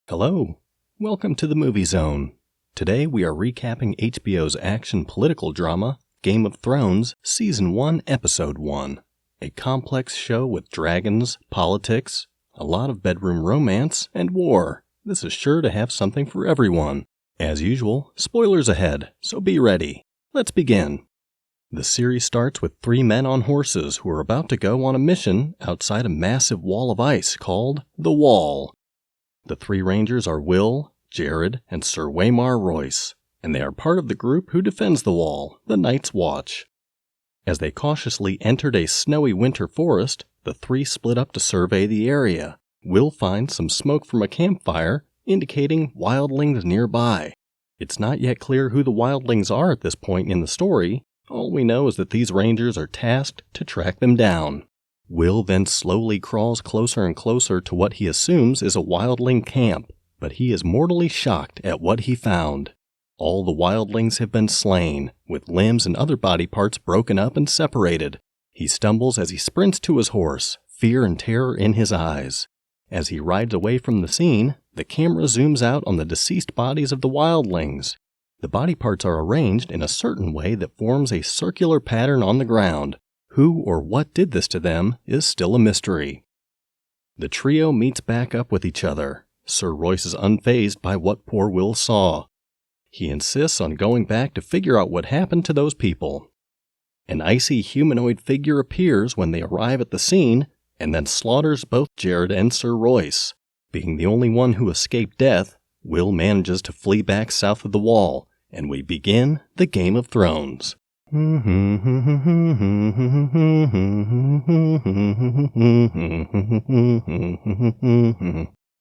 Hello, welcome to the Movie Zone. Today we are recapping HBO's action political drama, Game of Thrones, Season 1, Episode 1. A complex show with dragons, politics, a lot of bedroom romance, and war. This is sure to have something for everyone. As usual, spoilers ahead, so be ready. Let's begin. The series starts with three men on horses who are about to go on a mission outside a massive wall of ice called the Wall. The three rangers are Will, Jared, and Sir Waymar Royce, and they are part of the group who defends the wall, the Night's Watch. As they cautiously entered a snowy winter forest, the three split up to survey the area. Will finds some smoke from a campfire, indicating wildlings nearby. It's not yet clear who the wildlings are at this point in the story. All we know is that these rangers are tasked to track them down. Will then slowly crawls closer and closer to what he assumes is a wildling camp, but he is mortally shocked at what he found. All the wildlings have been slain, with limbs and other body parts broken up and separated. He stumbles as he sprints to his horse, fear and terror in his eyes. As he rides away from the scene, the camera zooms out on the deceased bodies of the wildlings. The body parts are arranged in a certain way that forms a circular pattern on the ground. Who or what did this to them is still a mystery. The trio meets back up with each other. Sir Royce is unfazed by what poor Will saw. He insists on going back to figure out what happened to those people. An icy humanoid figure appears when they arrive at the scene and then slaughters both Jared and Sir Royce. Being the only one who escaped death, Will manages to flee back south of the wall, and we begin the Game of Thrones.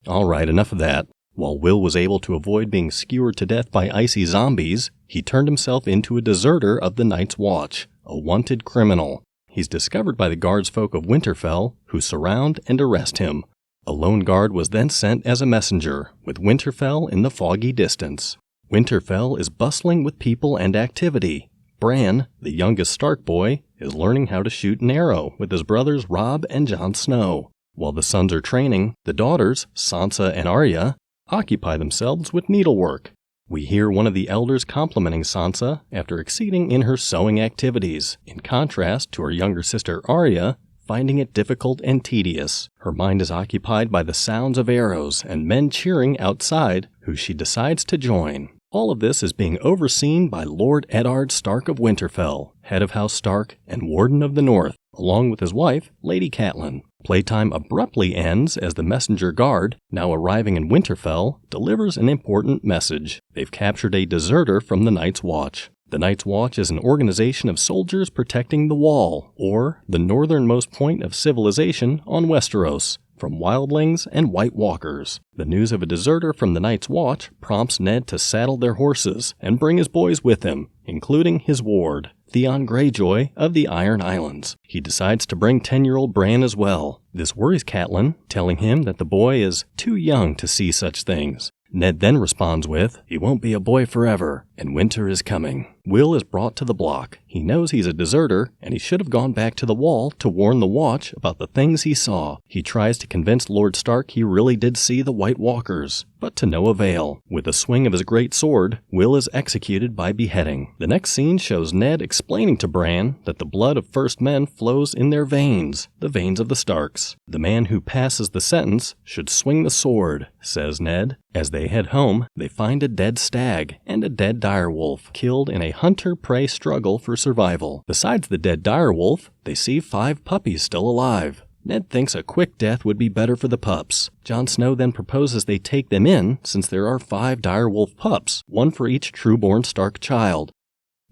Alright, enough of that. While Will was able to avoid being skewered to death by icy zombies, he turned himself into a deserter of the Night's Watch, a wanted criminal. He's discovered by the guardsfolk of Winterfell, who surround and arrest him. A lone guard was then sent as a messenger, with Winterfell in the foggy distance. Winterfell is bustling with people and activity. Bran, the youngest Stark boy, is learning how to shoot an arrow with his brothers Robb and Jon Snow. While the sons are training, the daughters, Sansa and Arya, occupy themselves with needlework. We hear one of the elders complimenting Sansa after exceeding in her sewing activities, in contrast to her younger sister Arya, finding it difficult and tedious. Her mind is occupied by the sounds of arrows and men cheering outside, who she decides to join. All of this is being overseen by Lord Eddard Stark of Winterfell, head of House Stark and Warden of the North, along with his wife, Lady Catelyn. Playtime abruptly ends as the messenger guard, now arriving in Winterfell, delivers an important message. They've captured a deserter from the Night's Watch. The Night's Watch is an organization of soldiers protecting the Wall, or the northernmost point of civilization on Westeros, from wildlings and White Walkers. The news of a deserter from the Night's Watch prompts Ned to saddle their horses and bring his boys with him, including his ward, Theon Greyjoy of the Iron Islands. He decides to bring 10-year-old Bran as well. This worries Catelyn, telling him that the boy is too young to see such things. Ned then responds with, "He won't be a boy forever, and winter is coming." Will is brought to the block. He knows he's a deserter, and he should have gone back to the Wall to warn the Watch about the things he saw. He tries to convince Lord Stark he really did see the White Walkers, but to no avail. With a swing of his great sword, Will is executed by beheading. The next scene shows Ned explaining to Bran that the blood of first men flows in their veins, the veins of the Starks. The man who passes the sentence should swing the sword, says Ned. As they head home, they find a dead stag and a dead direwolf, killed in a hunter-prey struggle for survival. Besides the dead direwolf, they see 5 puppies still alive. Ned thinks a quick death would be better for the pups. Jon Snow then proposes they take them in, since there are 5 direwolf pups, 1 for each true-born Stark child.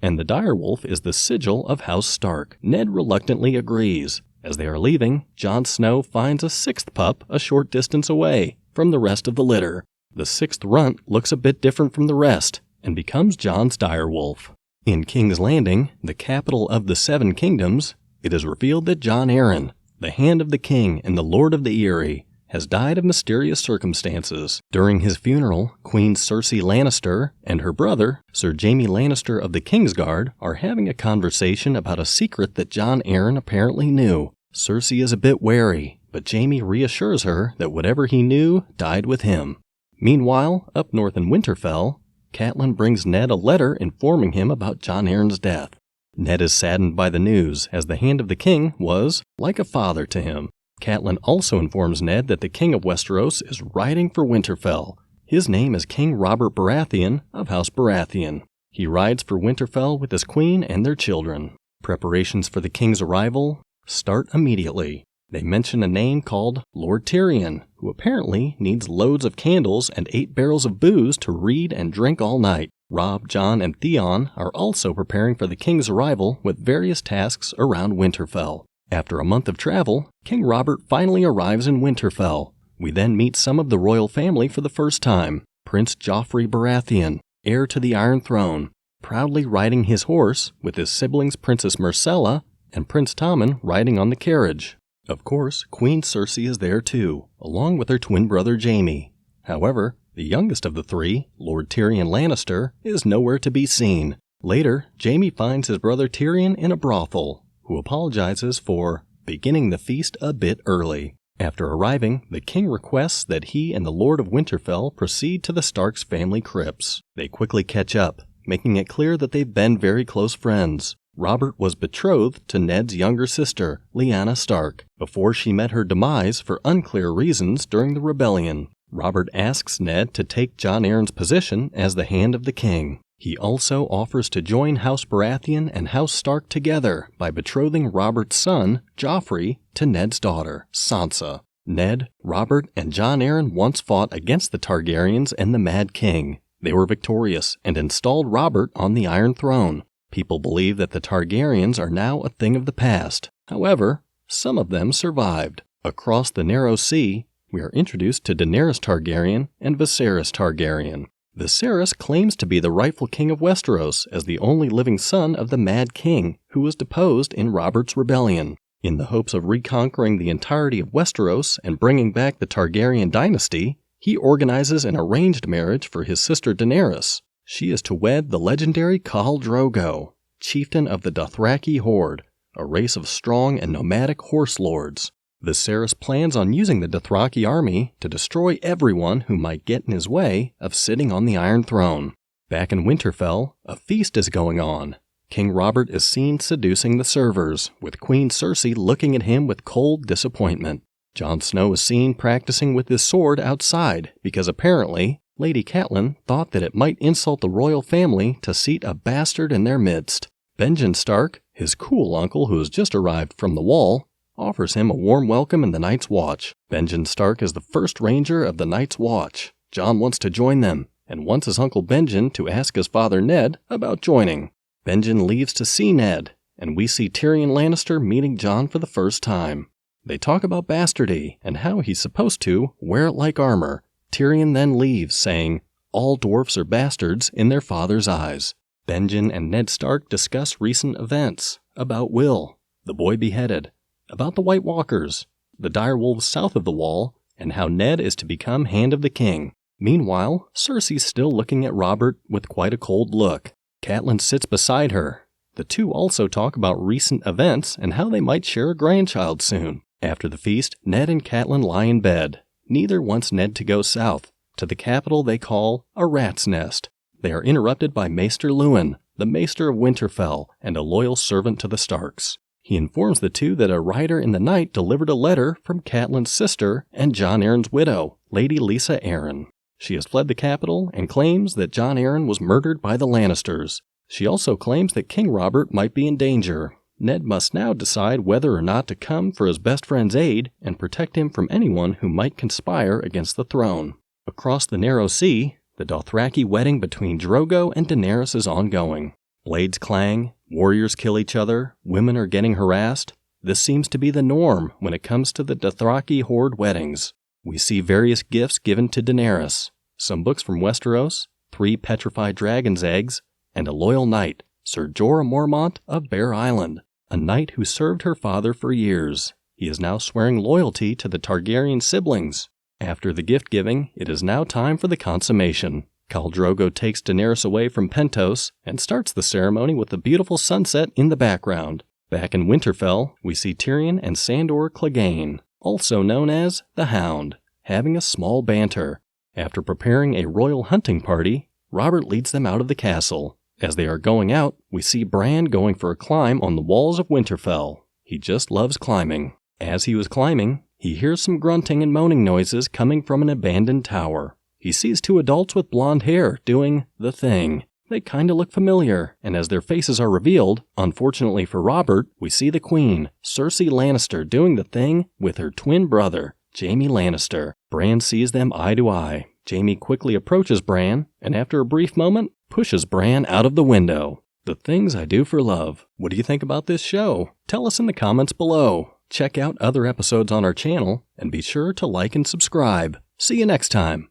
And the direwolf is the sigil of House Stark. Ned reluctantly agrees. As they are leaving, Jon Snow finds a 6th pup a short distance away from the rest of the litter. The 6th runt looks a bit different from the rest, and becomes Jon's direwolf. In King's Landing, the capital of the 7 kingdoms, it is revealed that Jon Arryn, the Hand of the King and the Lord of the Eyrie, has died of mysterious circumstances. During his funeral, Queen Cersei Lannister and her brother, Sir Jaime Lannister of the Kingsguard, are having a conversation about a secret that Jon Arryn apparently knew. Cersei is a bit wary, but Jaime reassures her that whatever he knew died with him. Meanwhile, up north in Winterfell, Catelyn brings Ned a letter informing him about Jon Arryn's death. Ned is saddened by the news, as the Hand of the King was like a father to him. Catelyn also informs Ned that the King of Westeros is riding for Winterfell. His name is King Robert Baratheon of House Baratheon. He rides for Winterfell with his queen and their children. Preparations for the king's arrival start immediately. They mention a name called Lord Tyrion, who apparently needs loads of candles and 8 barrels of booze to read and drink all night. Robb, Jon, and Theon are also preparing for the king's arrival with various tasks around Winterfell. After a month of travel, King Robert finally arrives in Winterfell. We then meet some of the royal family for the first time. Prince Joffrey Baratheon, heir to the Iron Throne, proudly riding his horse with his siblings Princess Myrcella and Prince Tommen riding on the carriage. Of course, Queen Cersei is there too, along with her twin brother Jaime. However, the youngest of the three, Lord Tyrion Lannister, is nowhere to be seen. Later, Jaime finds his brother Tyrion in a brothel, who apologizes for beginning the feast a bit early. After arriving, the king requests that he and the Lord of Winterfell proceed to the Stark's family crypts. They quickly catch up, making it clear that they've been very close friends. Robert was betrothed to Ned's younger sister, Lyanna Stark, before she met her demise for unclear reasons during the rebellion. Robert asks Ned to take Jon Arryn's position as the Hand of the King. He also offers to join House Baratheon and House Stark together by betrothing Robert's son, Joffrey, to Ned's daughter, Sansa. Ned, Robert, and Jon Arryn once fought against the Targaryens and the Mad King. They were victorious and installed Robert on the Iron Throne. People believe that the Targaryens are now a thing of the past. However, some of them survived. Across the Narrow Sea, we are introduced to Daenerys Targaryen and Viserys Targaryen. Viserys claims to be the rightful king of Westeros as the only living son of the Mad King, who was deposed in Robert's rebellion. In the hopes of reconquering the entirety of Westeros and bringing back the Targaryen dynasty, he organizes an arranged marriage for his sister Daenerys. She is to wed the legendary Khal Drogo, chieftain of the Dothraki Horde, a race of strong and nomadic horse lords. Viserys plans on using the Dothraki army to destroy everyone who might get in his way of sitting on the Iron Throne. Back in Winterfell, a feast is going on. King Robert is seen seducing the servers, with Queen Cersei looking at him with cold disappointment. Jon Snow is seen practicing with his sword outside because apparently Lady Catelyn thought that it might insult the royal family to seat a bastard in their midst. Benjen Stark, his cool uncle who has just arrived from the Wall, offers him a warm welcome in the Night's Watch. Benjen Stark is the first ranger of the Night's Watch. Jon wants to join them, and wants his uncle Benjen to ask his father Ned about joining. Benjen leaves to see Ned, and we see Tyrion Lannister meeting Jon for the first time. They talk about bastardy, and how he's supposed to wear it like armor. Tyrion then leaves, saying, "All dwarfs are bastards in their father's eyes." Benjen and Ned Stark discuss recent events, about Will, the boy beheaded, about the White Walkers, the direwolves south of the Wall, and how Ned is to become Hand of the King. Meanwhile, Cersei's still looking at Robert with quite a cold look. Catelyn sits beside her. The two also talk about recent events and how they might share a grandchild soon. After the feast, Ned and Catelyn lie in bed. Neither wants Ned to go south, to the capital they call a rat's nest. They are interrupted by Maester Luwin, the Maester of Winterfell, and a loyal servant to the Starks. He informs the two that a rider in the night delivered a letter from Catelyn's sister and Jon Arryn's widow, Lady Lysa Arryn. She has fled the capital and claims that Jon Arryn was murdered by the Lannisters. She also claims that King Robert might be in danger. Ned must now decide whether or not to come for his best friend's aid and protect him from anyone who might conspire against the throne. Across the Narrow Sea, the Dothraki wedding between Drogo and Daenerys is ongoing. Blades clang, warriors kill each other, women are getting harassed. This seems to be the norm when it comes to the Dothraki horde weddings. We see various gifts given to Daenerys, some books from Westeros, 3 petrified dragon's eggs, and a loyal knight, Ser Jorah Mormont of Bear Island, a knight who served her father for years. He is now swearing loyalty to the Targaryen siblings. After the gift-giving, it is now time for the consummation. Khal Drogo takes Daenerys away from Pentos and starts the ceremony with the beautiful sunset in the background. Back in Winterfell, we see Tyrion and Sandor Clegane, also known as the Hound, having a small banter. After preparing a royal hunting party, Robert leads them out of the castle. As they are going out, we see Bran going for a climb on the walls of Winterfell. He just loves climbing. As he was climbing, he hears some grunting and moaning noises coming from an abandoned tower. He sees two adults with blonde hair doing the thing. They kinda look familiar, and as their faces are revealed, unfortunately for Robert, we see the Queen, Cersei Lannister, doing the thing with her twin brother, Jaime Lannister. Bran sees them eye to eye. Jaime quickly approaches Bran, and after a brief moment, pushes Bran out of the window. The things I do for love. What do you think about this show? Tell us in the comments below. Check out other episodes on our channel, and be sure to like and subscribe. See you next time.